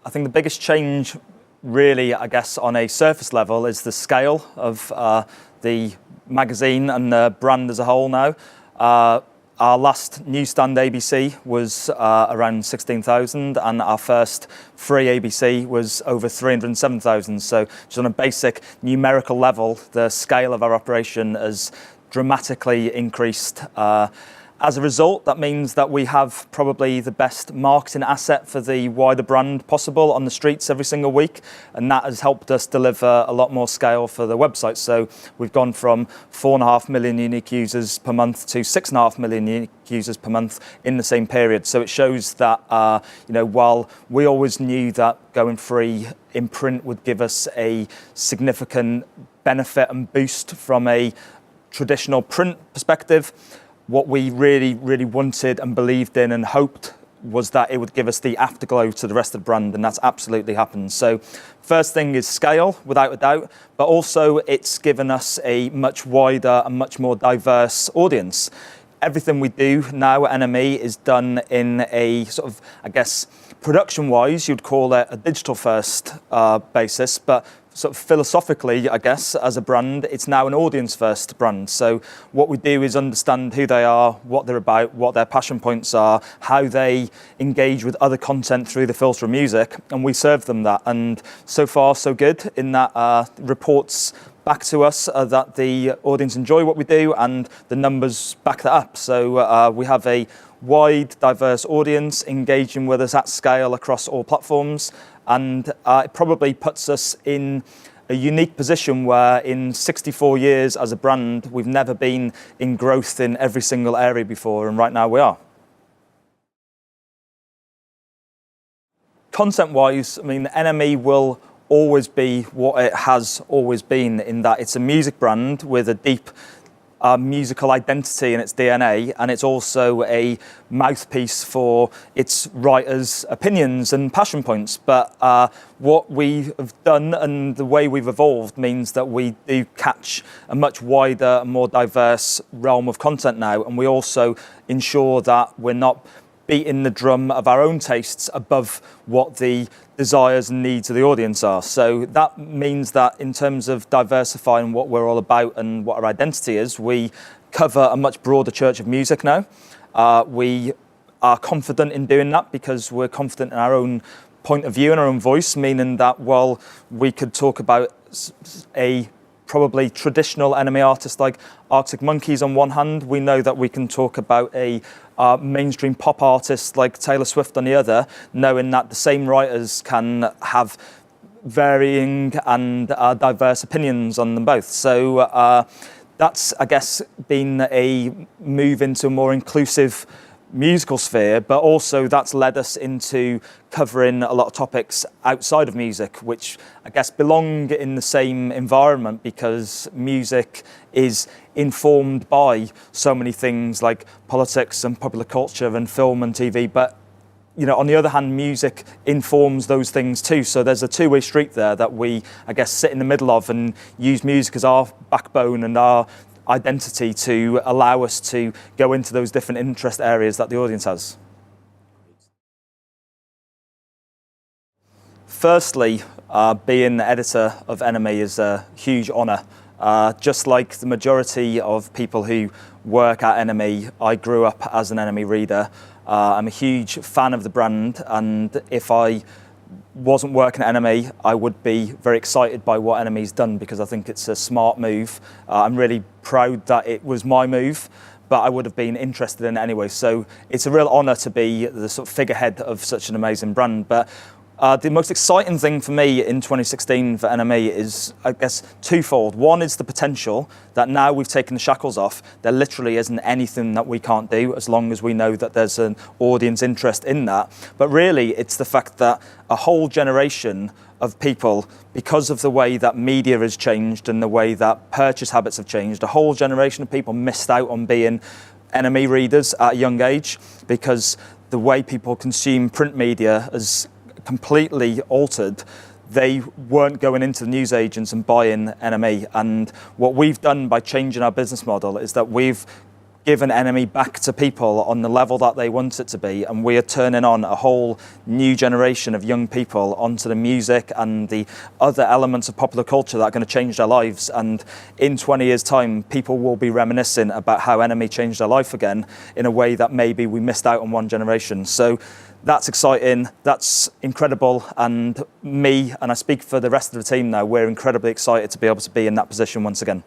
I think the biggest change really, I guess, on a surface level is the scale of the magazine and the brand as a whole now. Our last newsstand ABC was around 16,000, and our first free ABC was over 307,000. So just on a basic numerical level, the scale of our operation has dramatically increased. As a result, that means that we have probably the best marketing asset for the wider brand possible on the streets every single week, and that has helped us deliver a lot more scale for the website. So we've gone from 4.5 million unique users per month to 6.5 million unique users per month in the same period. So it shows that while we always knew that going free in print would give us a significant benefit and boost from a traditional print perspective, what we really, really wanted and believed in and hoped was that it would give us the afterglow to the rest of the brand, and that's absolutely happened. So first thing is scale, without a doubt, but also it's given us a much wider and much more diverse audience. Everything we do now at NME is done in a sort of, I guess, production-wise, you'd call it a digital-first basis, but sort of philosophically, I guess, as a brand, it's now an audience-first brand. So what we do is understand who they are, what they're about, what their passion points are, how they engage with other content through the filter of music, and we serve them that. And so far, so good in that reports back to us that the audience enjoy what we do, and the numbers back that up. So we have a wide, diverse audience engaging with us at scale across all platforms. And it probably puts us in a unique position where in 64 years as a brand, we've never been in growth in every single area before, and right now we are. Content-wise, I mean, NME will always be what it has always been, in that it's a music brand with a deep musical identity in its DNA, and it's also a mouthpiece for its writers' opinions and passion points. But what we have done and the way we've evolved means that we do catch a much wider and more diverse realm of content now, and we also ensure that we're not beating the drum of our own tastes above what the desires and needs of the audience are. So that means that in terms of diversifying what we're all about and what our identity is, we cover a much broader church of music now. We are confident in doing that because we're confident in our own point of view and our own voice, meaning that while we could talk about a probably traditional NME artist like Arctic Monkeys on one hand, we know that we can talk about a mainstream pop artist like Taylor Swift on the other, knowing that the same writers can have varying and diverse opinions on them both. So that's, I guess, been a move into a more inclusive musical sphere, but also that's led us into covering a lot of topics outside of music, which I guess belong in the same environment because music is informed by so many things like politics and popular culture and film and TV. But on the other hand, music informs those things too. So there's a two-way street there that we, I guess, sit in the middle of and use music as our backbone and our identity to allow us to go into those different interest areas that the audience has. Firstly, being the editor of NME is a huge honour. Just like the majority of people who work at NME, I grew up as an NME reader. I'm a huge fan of the brand, and if I wasn't working at NME, I would be very excited by what NME's done because I think it's a smart move. I'm really proud that it was my move, but I would have been interested in it anyway. So it's a real honour to be the sort of figurehead of such an amazing brand. But the most exciting thing for me in 2016 for NME is, I guess, twofold. One is the potential that now we've taken the shackles off, there literally isn't anything that we can't do as long as we know that there's an audience interest in that. But really, it's the fact that a whole generation of people, because of the way that media has changed and the way that purchase habits have changed, a whole generation of people missed out on being NME readers at a young age because the way people consume print media has completely altered. They weren't going into the newsagents and buying NME. And what we've done by changing our business model is that we've given NME back to people on the level that they want it to be, and we are turning on a whole new generation of young people onto the music and the other elements of popular culture that are going to change their lives. And in 20 years' time, people will be reminiscing about how NME changed their life again in a way that maybe we missed out on one generation. So that's exciting, that's incredible, and me, and I speak for the rest of the team now, we're incredibly excited to be able to be in that position once again.